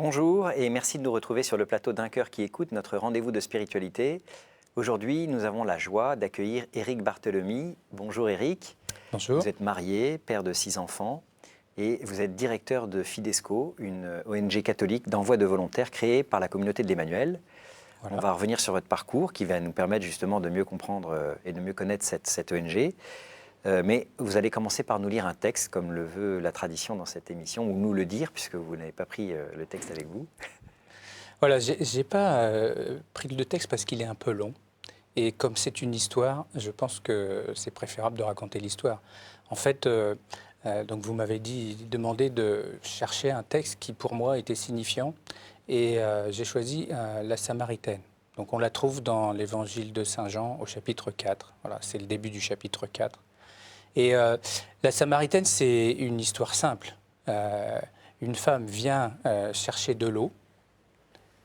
Bonjour et merci de nous retrouver sur le plateau d'Un cœur qui écoute, notre rendez-vous de spiritualité. Aujourd'hui, nous avons la joie d'accueillir Éric Barthelemy. Bonjour Éric. Bonjour. Vous êtes marié, père de 6 enfants et vous êtes directeur de Fidesco, une ONG catholique d'envoi de volontaires créée par la communauté de l'Emmanuel. Voilà. On va revenir sur votre parcours qui va nous permettre justement de mieux comprendre et de mieux connaître cette ONG. Mais vous allez commencer par nous lire un texte, comme le veut la tradition dans cette émission, ou nous le dire, puisque vous n'avez pas pris le texte avec vous. Voilà, j'ai pas pris le texte parce qu'il est un peu long. Et comme c'est une histoire, je pense que c'est préférable de raconter l'histoire. En fait, donc vous m'avez demandé de chercher un texte qui pour moi était signifiant. Et j'ai choisi la Samaritaine. Donc on la trouve dans l'évangile de Saint Jean au chapitre 4. Voilà, c'est le début du chapitre 4. Et la Samaritaine, c'est une histoire simple. Une femme vient chercher de l'eau.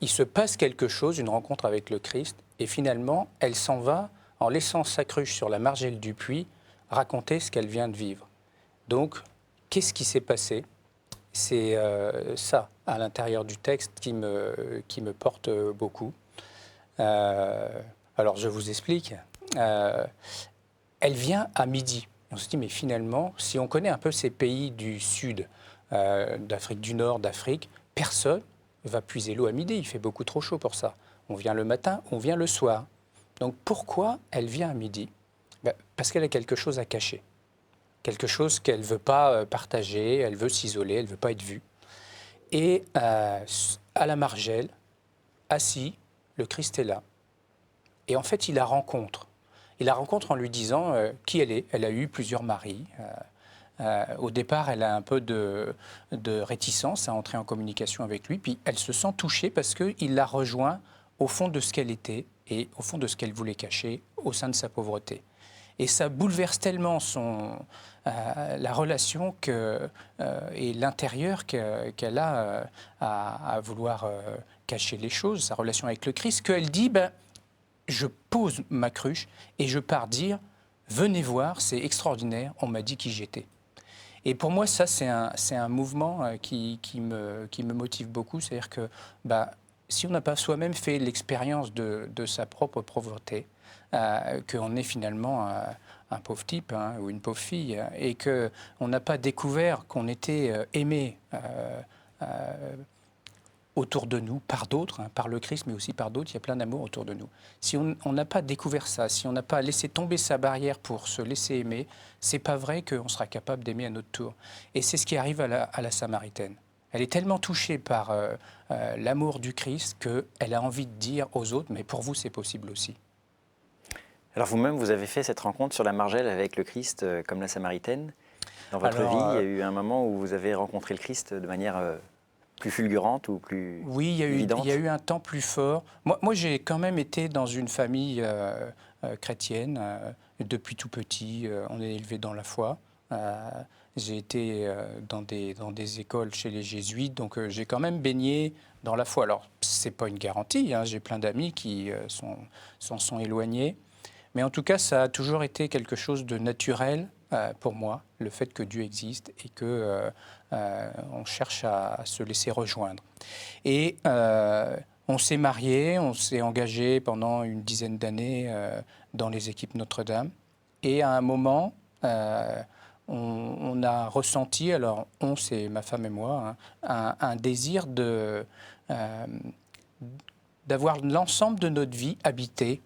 Il se passe quelque chose, une rencontre avec le Christ, et finalement, elle s'en va en laissant sa cruche sur la margelle du puits raconter ce qu'elle vient de vivre. Donc, qu'est-ce qui s'est passé ? C'est ça, à l'intérieur du texte, qui me porte beaucoup. Alors, je vous explique. Elle vient à midi. On se dit, mais finalement, si on connaît un peu ces pays du sud, d'Afrique du Nord, d'Afrique, personne ne va puiser l'eau à midi. Il fait beaucoup trop chaud pour ça. On vient le matin, on vient le soir. Donc pourquoi elle vient à midi ? Parce qu'elle a quelque chose à cacher. Quelque chose qu'elle ne veut pas partager, elle veut s'isoler, elle ne veut pas être vue. Et à la margelle, assis, le Christ est là. Et en fait, il la rencontre. Il la rencontre en lui disant qui elle est. Elle a eu plusieurs maris. Au départ, elle a un peu de réticence à entrer en communication avec lui. Puis elle se sent touchée parce qu'il la rejoint au fond de ce qu'elle était et au fond de ce qu'elle voulait cacher au sein de sa pauvreté. Et ça bouleverse tellement la relation et l'intérieur qu'elle a à vouloir cacher les choses, sa relation avec le Christ, qu'elle dit je pose ma cruche et je pars dire « Venez voir, c'est extraordinaire, on m'a dit qui j'étais ». Et pour moi, ça, c'est un mouvement qui me motive beaucoup. C'est-à-dire que si on n'a pas soi-même fait l'expérience de sa propre pauvreté, qu'on est finalement un pauvre type ou une pauvre fille, et qu'on n'a pas découvert qu'on était aimé autour de nous, par d'autres, par le Christ, mais aussi par d'autres, il y a plein d'amour autour de nous. Si on n'a pas découvert ça, si on n'a pas laissé tomber sa barrière pour se laisser aimer, c'est pas vrai qu'on sera capable d'aimer à notre tour. Et c'est ce qui arrive à la Samaritaine. Elle est tellement touchée par l'amour du Christ qu'elle a envie de dire aux autres, mais pour vous, c'est possible aussi. Alors vous-même, vous avez fait cette rencontre sur la margelle avec le Christ comme la Samaritaine. Dans votre vie, il y a eu un moment où vous avez rencontré le Christ de manière plus fulgurante ou plus évidente ? Il y a eu un temps plus fort. Moi j'ai quand même été dans une famille chrétienne. Depuis tout petit, on est élevé dans la foi. J'ai été dans des écoles chez les jésuites, donc j'ai quand même baigné dans la foi. Alors, ce n'est pas une garantie, j'ai plein d'amis qui s'en sont éloignés. Mais en tout cas, ça a toujours été quelque chose de naturel pour moi, le fait que Dieu existe et qu'on cherche à se laisser rejoindre. Et on s'est mariés, on s'est engagés pendant une dizaine d'années dans les équipes Notre-Dame. Et à un moment, on a ressenti, alors c'est ma femme et moi, un désir d'avoir l'ensemble de notre vie habité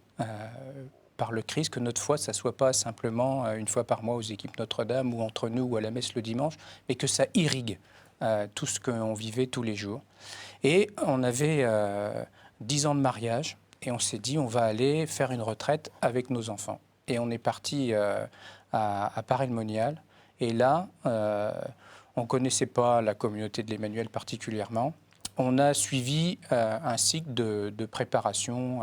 par le Christ, que notre foi, ça ne soit pas simplement une fois par mois aux équipes Notre-Dame ou entre nous ou à la messe le dimanche, mais que ça irrigue tout ce qu'on vivait tous les jours. Et on avait 10 ans de mariage et on s'est dit on va aller faire une retraite avec nos enfants. Et on est parti à Paray-le-Monial. Et là, on ne connaissait pas la communauté de l'Emmanuel particulièrement. On a suivi un cycle de préparation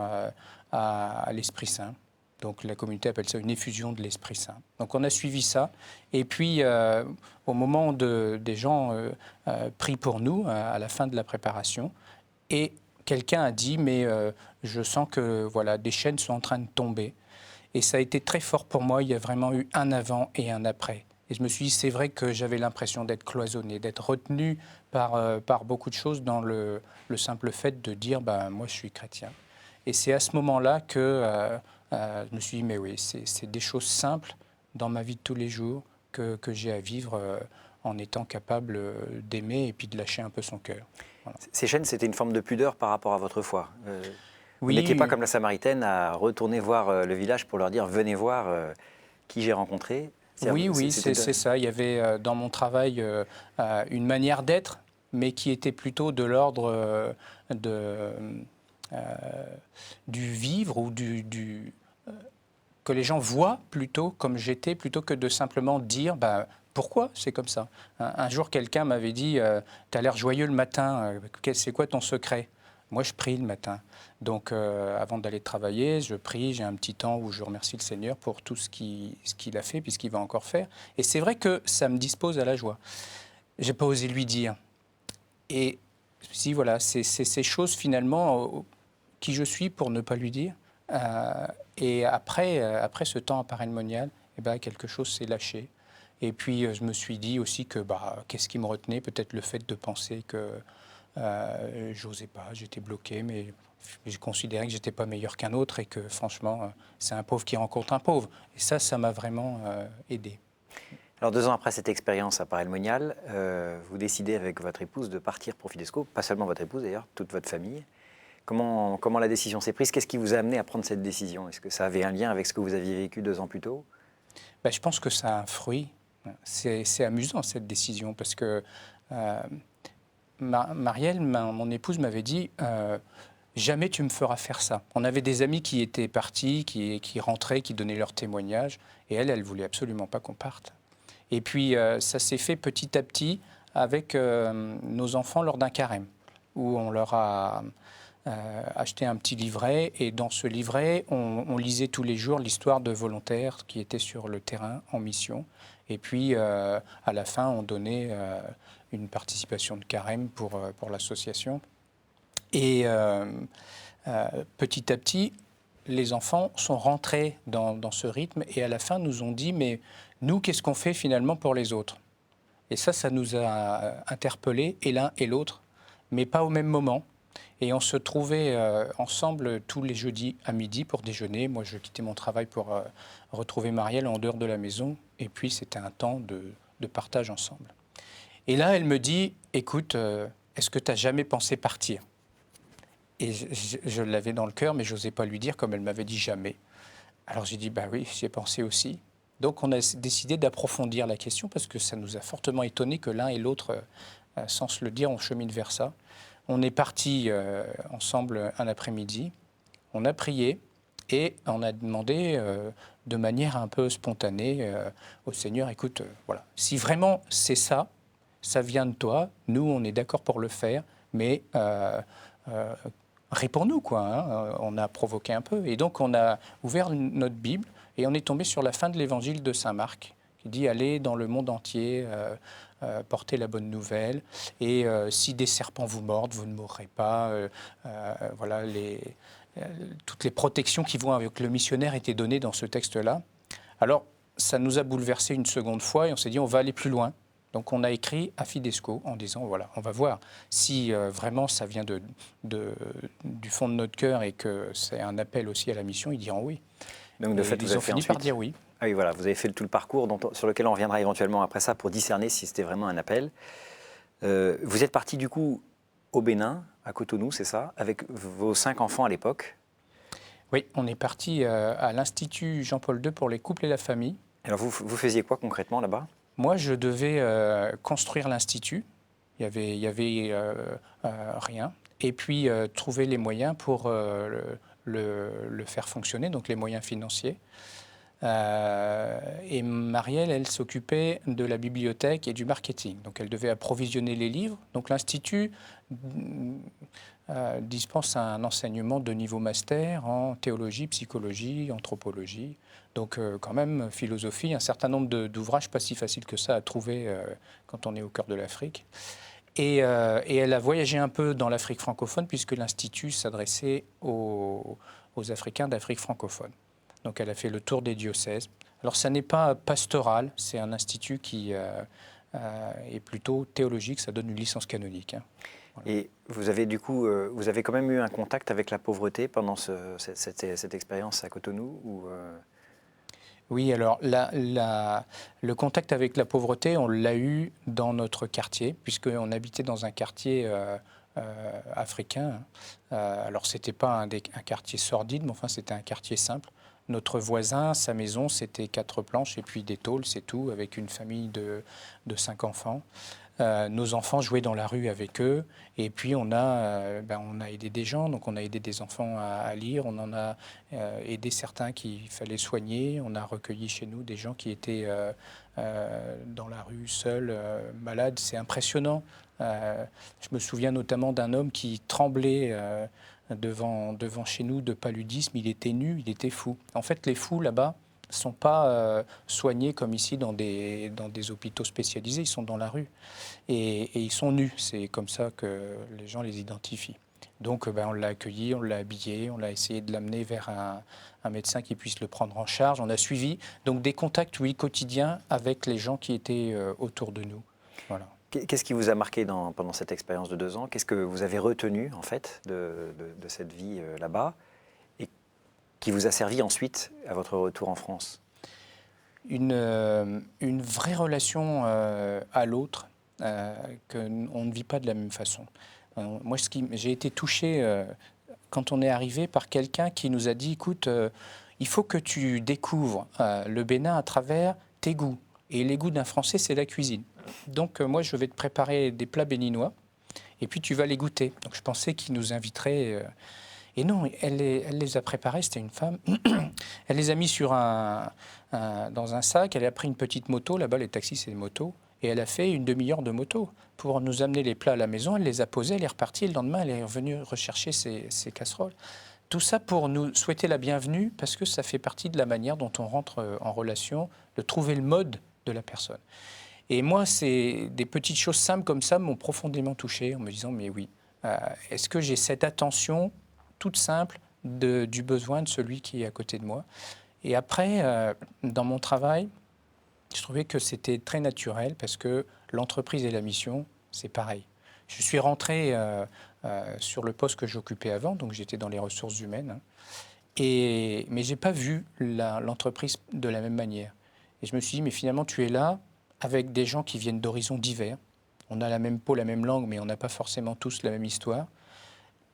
à l'Esprit Saint. Donc la communauté appelle ça une effusion de l'Esprit Saint. Donc on a suivi ça. Et puis au moment des gens prient pour nous, à la fin de la préparation, et quelqu'un a dit, mais je sens que voilà, des chaînes sont en train de tomber. Et ça a été très fort pour moi. Il y a vraiment eu un avant et un après. Et je me suis dit, c'est vrai que j'avais l'impression d'être cloisonné, d'être retenu par beaucoup de choses dans le simple fait de dire, moi je suis chrétien. Et c'est à ce moment-là que je me suis dit, mais oui, c'est des choses simples dans ma vie de tous les jours que j'ai à vivre en étant capable d'aimer et puis de lâcher un peu son cœur. Voilà. Ces chaînes, c'était une forme de pudeur par rapport à votre foi. Vous Oui, n'étiez pas comme la Samaritaine à retourner voir le village pour leur dire « venez voir qui j'ai rencontré ». oui, c'est ça. Il y avait dans mon travail une manière d'être, mais qui était plutôt de l'ordre du vivre ou que les gens voient plutôt comme j'étais, plutôt que de simplement dire pourquoi c'est comme ça. Un jour, quelqu'un m'avait dit tu as l'air joyeux le matin, c'est quoi ton secret? Moi, je prie le matin. Donc, avant d'aller travailler, je prie, j'ai un petit temps où je remercie le Seigneur pour tout ce qu'il a fait, puis ce qu'il va encore faire. Et c'est vrai que ça me dispose à la joie. Je n'ai pas osé lui dire. Et si, voilà, c'est ces choses finalement qui je suis pour ne pas lui dire. Et après ce temps parémonial, quelque chose s'est lâché. Et puis, je me suis dit aussi que qu'est-ce qui me retenait? Peut-être le fait de penser que j'osais pas, j'étais bloqué, mais je considérais que j'étais pas meilleur qu'un autre et que franchement, c'est un pauvre qui rencontre un pauvre. Et ça m'a vraiment aidé. Alors 2 ans après cette expérience à Paray-le-Monial, vous décidez avec votre épouse de partir pour Fidesco, pas seulement votre épouse d'ailleurs, toute votre famille. Comment la décision s'est prise? Qu'est-ce qui vous a amené à prendre cette décision? Est-ce que ça avait un lien avec ce que vous aviez vécu 2 ans plus tôt? Je pense que ça a un fruit. C'est amusant cette décision parce que Marielle, mon épouse, m'avait dit jamais tu me feras faire ça. On avait des amis qui étaient partis, qui rentraient, qui donnaient leur témoignage, et elle voulait absolument pas qu'on parte. Et puis ça s'est fait petit à petit avec nos enfants lors d'un carême, où on leur a acheté un petit livret, et dans ce livret, on lisait tous les jours l'histoire de volontaires qui étaient sur le terrain en mission. Et puis, à la fin, on donnait une participation de carême pour l'association. Et petit à petit, les enfants sont rentrés dans ce rythme, et à la fin nous ont dit, mais nous, qu'est-ce qu'on fait finalement pour les autres? Et ça nous a interpellés, et l'un et l'autre, mais pas au même moment. Et on se trouvait ensemble tous les jeudis à midi pour déjeuner. Moi, je quittais mon travail pour retrouver Marielle en dehors de la maison. Et puis, c'était un temps de partage ensemble. Et là, elle me dit, écoute, est-ce que tu n'as jamais pensé partir? Et je l'avais dans le cœur, mais je n'osais pas lui dire, comme elle m'avait dit jamais. Alors j'ai dit, oui, j'y ai pensé aussi. Donc on a décidé d'approfondir la question, parce que ça nous a fortement étonnés que l'un et l'autre, sans se le dire, on chemine vers ça. On est partis ensemble un après-midi, on a prié et on a demandé de manière un peu spontanée au Seigneur, écoute, voilà, si vraiment c'est ça, ça vient de toi, nous on est d'accord pour le faire, mais réponds-nous, quoi. Hein. On a provoqué un peu. Et donc on a ouvert notre Bible et on est tombé sur la fin de l'évangile de Saint Marc, qui dit « Allez dans le monde entier ». Porter la bonne nouvelle, et si des serpents vous mordent, vous ne mourrez pas. Voilà, toutes les protections qui vont avec le missionnaire étaient données dans ce texte-là. Alors, ça nous a bouleversé une seconde fois, et on s'est dit, on va aller plus loin. Donc, on a écrit à Fidesco en disant, voilà, on va voir si vraiment ça vient du fond de notre cœur et que c'est un appel aussi à la mission, ils diront oui. Donc, de fait, ils ont fini par dire oui. Ah oui, voilà, vous avez fait tout le parcours sur lequel on reviendra éventuellement après ça pour discerner si c'était vraiment un appel. Vous êtes parti du coup au Bénin, à Cotonou, c'est ça, avec vos 5 enfants à l'époque? Oui, on est parti à l'Institut Jean-Paul II pour les couples et la famille. Alors vous faisiez quoi concrètement là-bas? Moi, je devais construire l'Institut. Il y avait rien. Et puis trouver les moyens pour le faire fonctionner, donc les moyens financiers. Et Marielle, elle s'occupait de la bibliothèque et du marketing. Donc, elle devait approvisionner les livres. Donc, l'Institut dispense un enseignement de niveau master en théologie, psychologie, anthropologie. Donc, quand même, philosophie, un certain nombre d'ouvrages, pas si faciles que ça à trouver quand on est au cœur de l'Afrique. Et elle a voyagé un peu dans l'Afrique francophone, puisque l'Institut s'adressait aux Africains d'Afrique francophone. Donc elle a fait le tour des diocèses Alors, ça n'est pas pastoral, c'est un institut qui est plutôt théologique, ça donne une licence canonique. Hein. Voilà. Et vous avez du coup, vous avez quand même eu un contact avec la pauvreté pendant cette expérience à Cotonou ou Oui, alors le contact avec la pauvreté, on l'a eu dans notre quartier, puisqu'on habitait dans un quartier africain. Alors, ce n'était pas un quartier sordide, mais enfin, c'était un quartier simple. Notre voisin, sa maison, c'était 4 planches et puis des tôles, c'est tout, avec une famille de 5 enfants. Nos enfants jouaient dans la rue avec eux. Et puis, on a aidé des gens. Donc, on a aidé des enfants à lire. On en a aidé certains qu'il fallait soigner. On a recueilli chez nous des gens qui étaient dans la rue, seuls, malades. C'est impressionnant. Je me souviens notamment d'un homme qui tremblait devant chez nous de paludisme. Il était nu, il était fou. En fait, les fous, là-bas, ne sont pas soignés comme ici dans des hôpitaux spécialisés. Ils sont dans la rue. Et ils sont nus, c'est comme ça que les gens les identifient. Donc on l'a accueilli, on l'a habillé, on a essayé de l'amener vers un médecin qui puisse le prendre en charge. On a suivi donc des contacts, oui, quotidiens avec les gens qui étaient autour de nous. Voilà. Qu'est-ce qui vous a marqué pendant cette expérience de 2 ans? Qu'est-ce que vous avez retenu en fait de cette vie là-bas et qui vous a servi ensuite à votre retour en France? Une vraie relation à l'autre qu'on ne vit pas de la même façon. Moi, j'ai été touché quand on est arrivé par quelqu'un qui nous a dit, écoute, il faut que tu découvres le Bénin à travers tes goûts. Et les goûts d'un Français, c'est la cuisine. Donc moi, je vais te préparer des plats béninois et puis tu vas les goûter. Donc je pensais qu'il nous inviterait. Et non, elle les a préparés, c'était une femme. Elle les a mis dans un sac, elle a pris une petite moto, là-bas les taxis c'est des motos, et elle a fait une demi-heure de moto pour nous amener les plats à la maison, elle les a posés, elle est repartie, le lendemain elle est revenue rechercher ses casseroles. Tout ça pour nous souhaiter la bienvenue, parce que ça fait partie de la manière dont on rentre en relation, de trouver le mode de la personne. Et moi, c'est des petites choses simples comme ça m'ont profondément touché, en me disant, mais oui, est-ce que j'ai cette attention toute simple du besoin de celui qui est à côté de moi. Et après, dans mon travail, je trouvais que c'était très naturel parce que l'entreprise et la mission, c'est pareil. Je suis rentré sur le poste que j'occupais avant, donc j'étais dans les ressources humaines, hein, mais je n'ai pas vu l'entreprise de la même manière. Et je me suis dit, mais finalement, tu es là avec des gens qui viennent d'horizons divers. On a la même peau, la même langue, mais on n'a pas forcément tous la même histoire.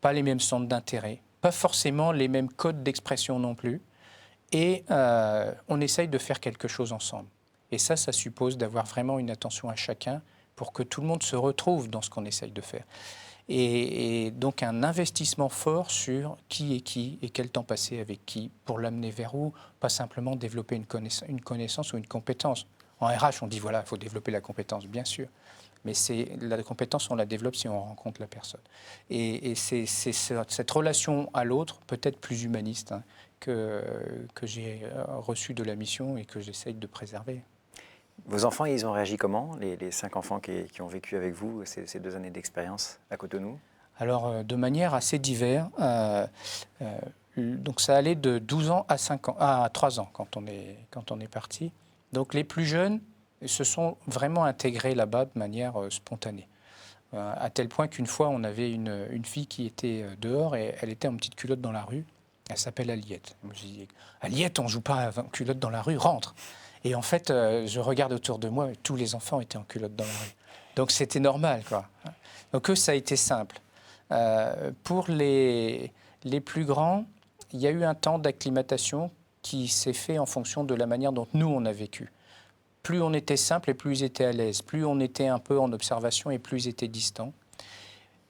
Pas les mêmes centres d'intérêt, pas forcément les mêmes codes d'expression non plus. Et on essaye de faire quelque chose ensemble. Et ça suppose d'avoir vraiment une attention à chacun pour que tout le monde se retrouve dans ce qu'on essaye de faire. Et donc un investissement fort sur qui est qui et quel temps passer avec qui pour l'amener vers où, pas simplement développer une connaissance ou une compétence. En RH, on dit voilà, il faut développer la compétence, bien sûr. Mais la compétence, on la développe si on rencontre la personne. Et c'est cette relation à l'autre, peut-être plus humaniste, hein, que j'ai reçue de la mission et que j'essaye de préserver. Vos enfants, ils ont réagi comment, les 5 enfants qui ont vécu avec vous ces 2 années d'expérience à Cotonou? Alors, de manière assez diverse. Donc, ça allait de 12 ans à 5 ans, à 3 ans quand on est parti. Donc, les plus jeunes se sont vraiment intégrés là-bas de manière spontanée. À tel point qu'une fois, on avait une fille qui était dehors et elle était en petite culotte dans la rue. Elle s'appelle Aliette. Moi, je dis, Aliette, on ne joue pas en culotte dans la rue, rentre. Et en fait, je regarde autour de moi et tous les enfants étaient en culotte dans la rue. Donc, c'était normal, quoi. Donc, eux, ça a été simple. Pour les plus grands, il y a eu un temps d'acclimatation qui s'est fait en fonction de la manière dont nous, on a vécu. Plus on était simple et plus ils étaient à l'aise. Plus on était un peu en observation et plus ils étaient distants.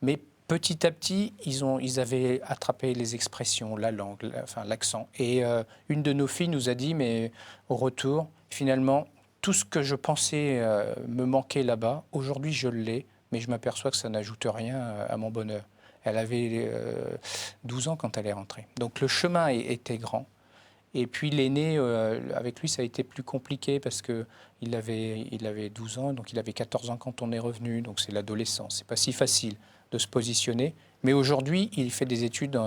Mais petit à petit, ils avaient attrapé les expressions, la langue, l'accent. Et une de nos filles nous a dit, mais au retour, finalement, tout ce que je pensais me manquer là-bas, aujourd'hui je l'ai, mais je m'aperçois que ça n'ajoute rien à mon bonheur. Elle avait 12 ans quand elle est rentrée. Donc le chemin était grand. Et puis l'aîné, avec lui, ça a été plus compliqué parce qu'il avait 12 ans, donc il avait 14 ans quand on est revenu. Donc c'est l'adolescence. C'est pas si facile de se positionner. Mais aujourd'hui, il fait des études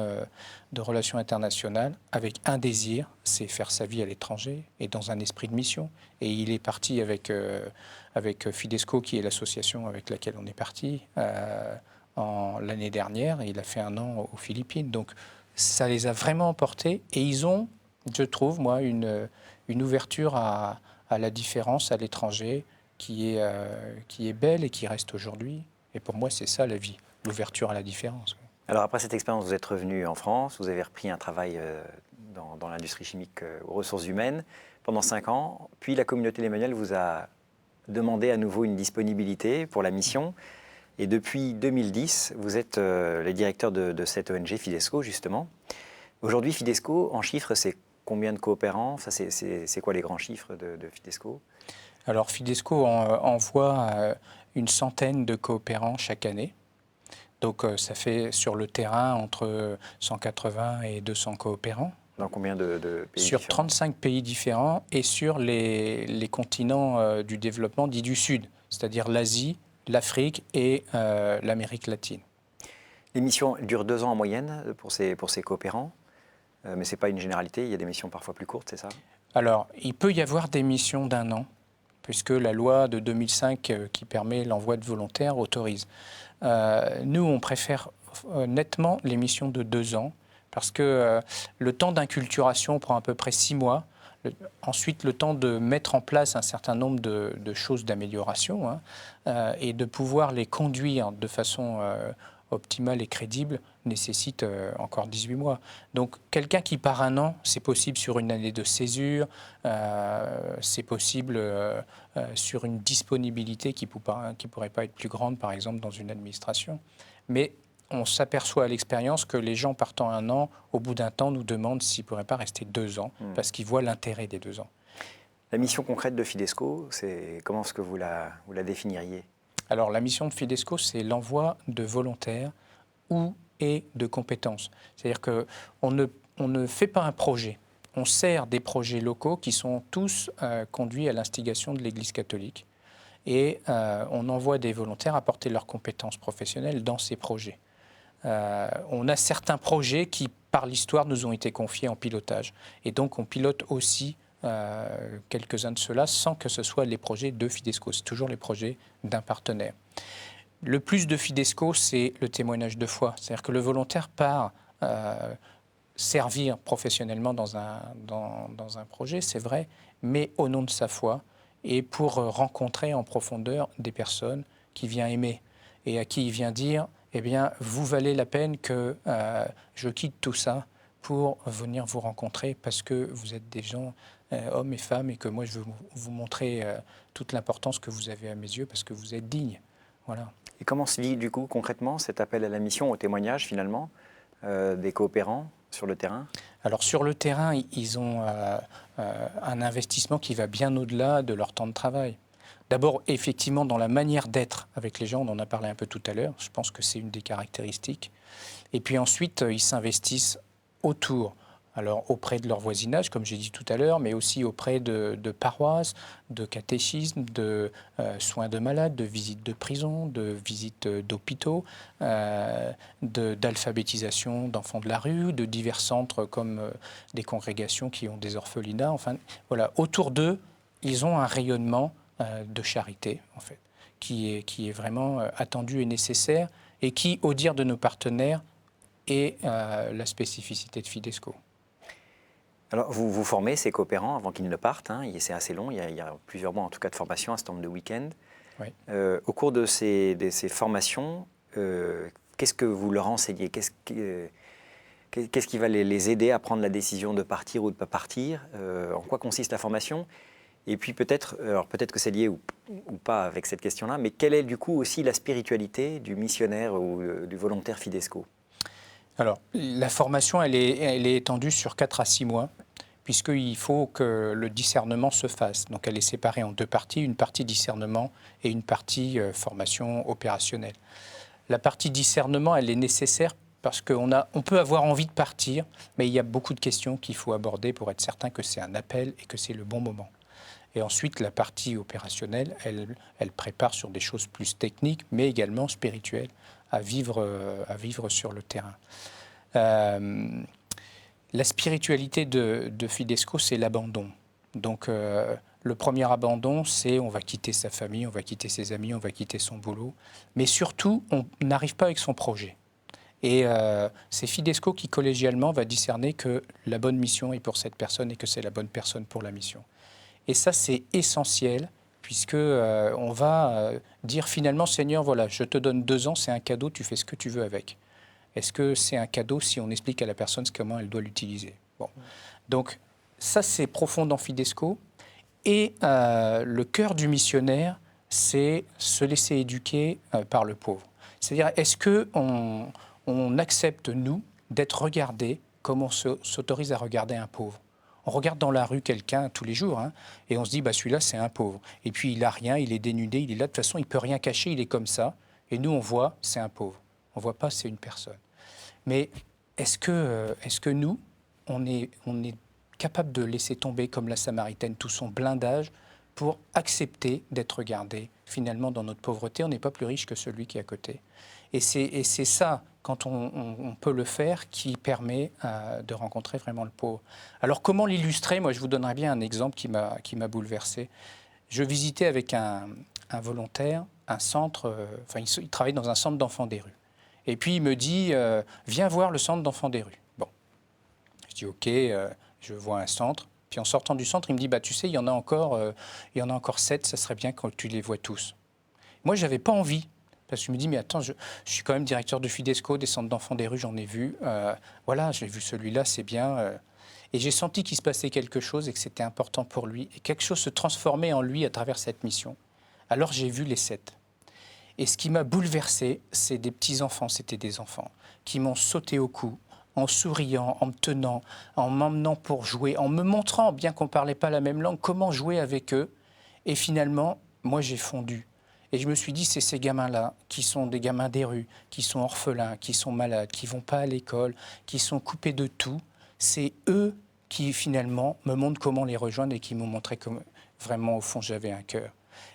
de relations internationales avec un désir, c'est faire sa vie à l'étranger et dans un esprit de mission. Et il est parti avec Fidesco, qui est l'association avec laquelle on est parti l'année dernière. Et il a fait 1 an aux Philippines. Donc ça les a vraiment emportés. Et ils ont, je trouve, moi, une ouverture à la différence à l'étranger qui est belle et qui reste aujourd'hui. Et pour moi, c'est ça la vie, l'ouverture à la différence. Alors après cette expérience, vous êtes revenu en France, vous avez repris un travail dans l'industrie chimique aux ressources humaines pendant 5 ans, puis la communauté L'Emmanuel vous a demandé à nouveau une disponibilité pour la mission. Et depuis 2010, vous êtes le directeur de cette ONG Fidesco, justement. Aujourd'hui, Fidesco, en chiffres, c'est combien de coopérants? Enfin, c'est quoi les grands chiffres de Fidesco? Alors Fidesco envoie une centaine de coopérants chaque année. Donc ça fait sur le terrain entre 180 et 200 coopérants. Dans combien de pays Sur différents? 35 pays différents et sur les continents du développement dits du Sud, c'est-à-dire l'Asie, l'Afrique et l'Amérique latine. Les missions durent 2 ans en moyenne pour ces coopérants, mais ce n'est pas une généralité, il y a des missions parfois plus courtes, c'est ça? Alors, il peut y avoir des missions d'1 an, puisque la loi de 2005 qui permet l'envoi de volontaires autorise. Nous, on préfère nettement les missions de 2 ans, parce que le temps d'inculturation prend à peu près 6 mois. Ensuite, le temps de mettre en place un certain nombre de choses d'amélioration et de pouvoir les conduire de façon optimale et crédible nécessite encore 18 mois. Donc, quelqu'un qui part 1 an, c'est possible sur une année de césure, c'est possible sur une disponibilité qui pourrait pas être plus grande, par exemple, dans une administration. Mais on s'aperçoit à l'expérience que les gens partant 1 an, au bout d'un temps, nous demandent s'ils ne pourraient pas rester 2 ans, parce qu'ils voient l'intérêt des 2 ans. La mission concrète de Fidesco, comment est-ce que vous la définiriez? Alors, la mission de Fidesco, c'est l'envoi de volontaires et de compétences. C'est-à-dire qu'on ne fait pas un projet. On sert des projets locaux qui sont tous conduits à l'instigation de l'Église catholique. Et on envoie des volontaires apporter leurs compétences professionnelles dans ces projets. On a certains projets qui, par l'histoire, nous ont été confiés en pilotage. Et donc, on pilote aussi quelques-uns de ceux-là sans que ce soit les projets de Fidesco. C'est toujours les projets d'un partenaire. Le plus de Fidesco, c'est le témoignage de foi. C'est-à-dire que le volontaire part servir professionnellement dans un projet, c'est vrai, mais au nom de sa foi et pour rencontrer en profondeur des personnes qu'il vient aimer et à qui il vient dire « Eh bien, vous valez la peine que je quitte tout ça pour venir vous rencontrer parce que vous êtes des gens, hommes et femmes, et que moi, je veux vous montrer toute l'importance que vous avez à mes yeux parce que vous êtes dignes. » Voilà. Et comment se vit du coup concrètement cet appel à la mission, au témoignage finalement des coopérants sur le terrain? Alors sur le terrain, ils ont un investissement qui va bien au-delà de leur temps de travail. D'abord, effectivement, dans la manière d'être avec les gens, on en a parlé un peu tout à l'heure, je pense que c'est une des caractéristiques. Et puis ensuite, ils s'investissent autour. Alors auprès de leur voisinage, comme j'ai dit tout à l'heure, mais aussi auprès de paroisses, de catéchismes, de soins de malades, de visites de prison, de visites d'hôpitaux, d'alphabétisation d'enfants de la rue, de divers centres comme des congrégations qui ont des orphelinats. Enfin, voilà, autour d'eux, ils ont un rayonnement de charité, en fait, qui est vraiment attendu et nécessaire, et qui, au dire de nos partenaires, est la spécificité de Fidesco. Alors, vous formez ces coopérants avant qu'ils ne partent, hein, c'est assez long, il y a plusieurs mois en tout cas de formation, un certain nombre de week-ends. Oui. Au cours de ces formations, qu'est-ce que vous leur enseignez? Qu'est-ce qui va les aider à prendre la décision de partir ou de ne pas partir? En quoi consiste la formation? Et puis peut-être que c'est lié ou pas avec cette question-là, mais quelle est du coup aussi la spiritualité du missionnaire ou du volontaire Fidesco? Alors, la formation, elle est étendue sur 4 à 6 mois, puisqu'il faut que le discernement se fasse. Donc, elle est séparée en 2 parties, une partie discernement et une partie formation opérationnelle. La partie discernement, elle est nécessaire parce qu'on peut avoir envie de partir, mais il y a beaucoup de questions qu'il faut aborder pour être certain que c'est un appel et que c'est le bon moment. Et ensuite, la partie opérationnelle, elle prépare sur des choses plus techniques, mais également spirituelles, à vivre sur le terrain. La spiritualité de Fidesco, c'est l'abandon. Donc, le premier abandon, c'est on va quitter sa famille, on va quitter ses amis, on va quitter son boulot. Mais surtout, on n'arrive pas avec son projet. Et c'est Fidesco qui, collégialement, va discerner que la bonne mission est pour cette personne et que c'est la bonne personne pour la mission. Et ça, c'est essentiel, puisque on va dire finalement, Seigneur, voilà, je te donne 2 ans, c'est un cadeau, tu fais ce que tu veux avec. Est-ce que c'est un cadeau si on explique à la personne comment elle doit l'utiliser? Bon. Donc, ça, c'est profond dans Fidesco. Et le cœur du missionnaire, c'est se laisser éduquer par le pauvre. C'est-à-dire, est-ce qu'on accepte, nous, d'être regardés comme on s'autorise à regarder un pauvre? On regarde dans la rue quelqu'un tous les jours, hein, et on se dit, bah, celui-là, c'est un pauvre. Et puis, il n'a rien, il est dénudé, il est là, de toute façon, il ne peut rien cacher, il est comme ça. Et nous, on voit, c'est un pauvre. On ne voit pas, c'est une personne. Mais est-ce que nous, on est capable de laisser tomber, comme la Samaritaine, tout son blindage pour accepter d'être regardé? Finalement, dans notre pauvreté, on n'est pas plus riche que celui qui est à côté. Et c'est ça, quand on peut le faire, qui permet de rencontrer vraiment le pauvre. Alors, comment l'illustrer? Moi, je vous donnerais bien un exemple qui m'a bouleversé. Je visitais avec un volontaire un centre, il travaille dans un centre d'enfants des rues. Et puis, il me dit, viens voir le centre d'enfants des rues. Bon, je dis, OK, je vois un centre. Puis en sortant du centre, il me dit, bah, tu sais, il y en a encore 7, ça serait bien que tu les vois tous. Moi, je n'avais pas envie. Parce que je me dis, mais attends, je suis quand même directeur de Fidesco, des centres d'enfants des rues, j'en ai vu. Voilà, j'ai vu celui-là, c'est bien. Et j'ai senti qu'il se passait quelque chose et que c'était important pour lui. Et quelque chose se transformait en lui à travers cette mission. Alors j'ai vu les 7. Et ce qui m'a bouleversé, c'est des petits-enfants, c'était des enfants, qui m'ont sauté au cou, en souriant, en me tenant, en m'emmenant pour jouer, en me montrant, bien qu'on ne parlait pas la même langue, comment jouer avec eux. Et finalement, moi, j'ai fondu. Et je me suis dit, c'est ces gamins-là, qui sont des gamins des rues, qui sont orphelins, qui sont malades, qui ne vont pas à l'école, qui sont coupés de tout. C'est eux qui, finalement, me montrent comment les rejoindre et qui m'ont montré que, vraiment, au fond, j'avais un cœur.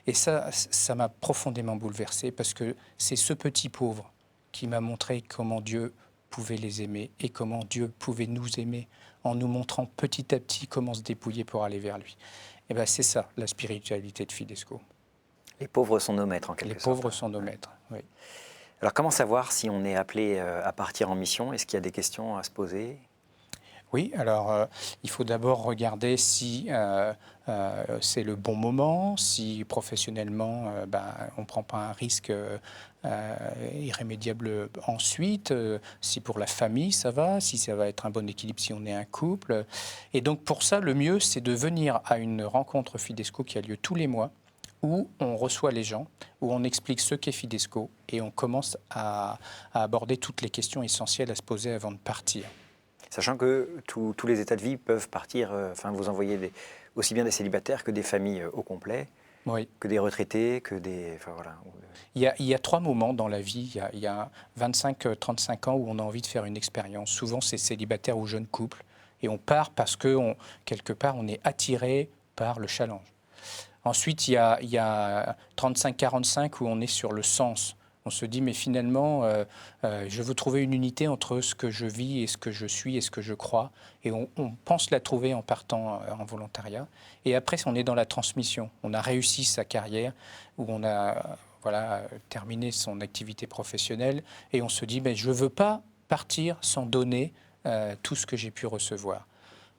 Et ça m'a profondément bouleversé, parce que c'est ce petit pauvre qui m'a montré comment Dieu pouvait les aimer et comment Dieu pouvait nous aimer en nous montrant petit à petit comment se dépouiller pour aller vers lui. Et bien, c'est ça, la spiritualité de Fidesco. Les pauvres sont nos maîtres, en quelque sorte. Les pauvres sont nos maîtres, oui. Alors, comment savoir si on est appelé à partir en mission? Est-ce qu'il y a des questions à se poser? Oui, alors il faut d'abord regarder si c'est le bon moment, si professionnellement on ne prend pas un risque irrémédiable ensuite, si pour la famille ça va, si ça va être un bon équilibre si on est un couple. Et donc pour ça, le mieux, c'est de venir à une rencontre Fidesco qui a lieu tous les mois, où on reçoit les gens, où on explique ce qu'est Fidesco et on commence à aborder toutes les questions essentielles à se poser avant de partir. Sachant que tous les états de vie peuvent partir, vous envoyez aussi bien des célibataires que des familles au complet, oui, que des retraités, que des... Voilà. Il y a 3 moments dans la vie. Il y a 25-35 ans où on a envie de faire une expérience. Souvent, c'est célibataire ou jeune couple. Et on part parce que, quelque part, on est attiré par le challenge. Ensuite, il y a 35-45 où on est sur le sens. On se dit, mais finalement, je veux trouver une unité entre ce que je vis et ce que je suis et ce que je crois. Et on pense la trouver en partant en volontariat. Et après, on est dans la transmission. On a réussi sa carrière, où on a terminé son activité professionnelle. Et on se dit, mais je ne veux pas partir sans donner tout ce que j'ai pu recevoir.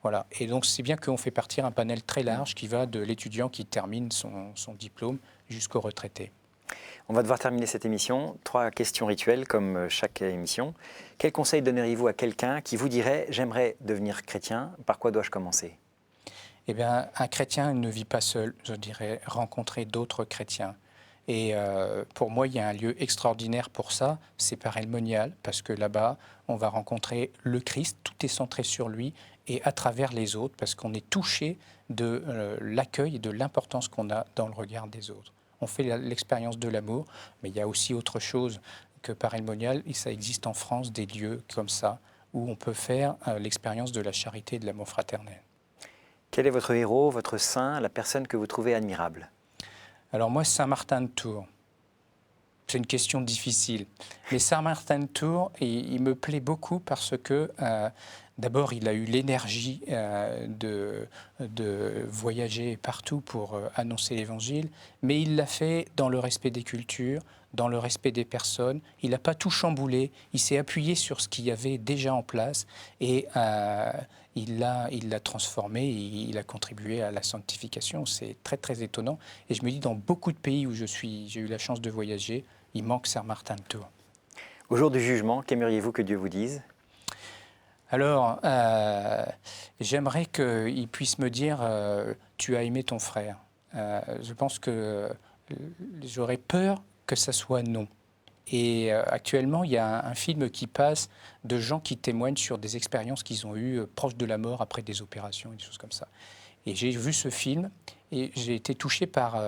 Voilà. Et donc, c'est bien qu'on fait partir un panel très large qui va de l'étudiant qui termine son diplôme jusqu'au retraité. On va devoir terminer cette émission. 3 questions rituelles, comme chaque émission. Quel conseil donneriez-vous à quelqu'un qui vous dirait « J'aimerais devenir chrétien, par quoi dois-je commencer ?» Eh bien, un chrétien ne vit pas seul, je dirais, rencontrer d'autres chrétiens. Et pour moi, il y a un lieu extraordinaire pour ça, c'est par El Monial, parce que là-bas, on va rencontrer le Christ, tout est centré sur lui, et à travers les autres, parce qu'on est touché de l'accueil et de l'importance qu'on a dans le regard des autres. On fait l'expérience de l'amour, mais il y a aussi autre chose que par El Monial, et ça existe en France des lieux comme ça, où on peut faire l'expérience de la charité et de l'amour fraternel. Quel est votre héros, votre saint, la personne que vous trouvez admirable? Alors moi, Saint Martin de Tours. C'est une question difficile. Mais Saint-Martin Tours, il me plaît beaucoup parce que, d'abord, il a eu l'énergie de voyager partout pour annoncer l'Évangile, mais il l'a fait dans le respect des cultures, dans le respect des personnes. Il n'a pas tout chamboulé, il s'est appuyé sur ce qu'il y avait déjà en place et il l'a transformé, il a contribué à la sanctification. C'est très, très étonnant. Et je me dis, dans beaucoup de pays où j'ai eu la chance de voyager, il manque Saint-Martin de Tours. Au jour du jugement, qu'aimeriez-vous que Dieu vous dise? Alors, j'aimerais qu'il puisse me dire tu as aimé ton frère. Je pense que j'aurais peur que ça soit non. Et actuellement, il y a un film qui passe de gens qui témoignent sur des expériences qu'ils ont eues proches de la mort après des opérations et des choses comme ça. Et j'ai vu ce film et j'ai été touché par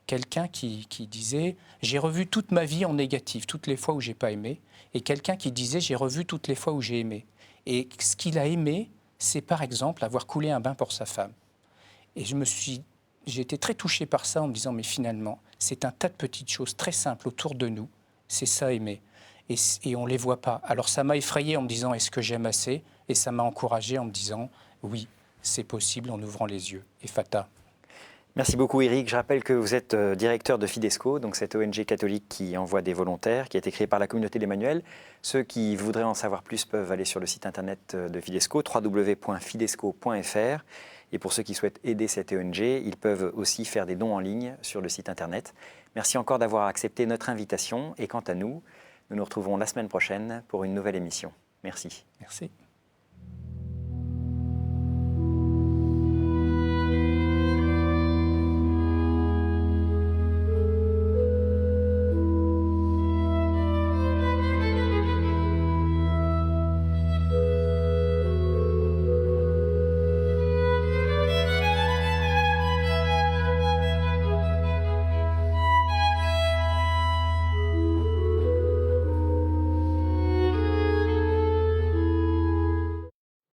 quelqu'un qui disait « J'ai revu toute ma vie en négatif, toutes les fois où j'ai pas aimé. » Et quelqu'un qui disait « J'ai revu toutes les fois où j'ai aimé. » Et ce qu'il a aimé, c'est par exemple avoir coulé un bain pour sa femme. Et j'ai été très touché par ça en me disant « Mais finalement, c'est un tas de petites choses très simples autour de nous. C'est ça aimer. » Et on ne les voit pas. Alors ça m'a effrayé en me disant « Est-ce que j'aime assez ?» Et ça m'a encouragé en me disant « Oui, c'est possible en ouvrant les yeux. » Et Fata. Merci beaucoup Éric. Je rappelle que vous êtes directeur de Fidesco, donc cette ONG catholique qui envoie des volontaires, qui a été créée par la communauté d'Emmanuel. Ceux qui voudraient en savoir plus peuvent aller sur le site internet de Fidesco, www.fidesco.fr. Et pour ceux qui souhaitent aider cette ONG, ils peuvent aussi faire des dons en ligne sur le site internet. Merci encore d'avoir accepté notre invitation. Et quant à nous, nous nous retrouverons la semaine prochaine pour une nouvelle émission. Merci. Merci.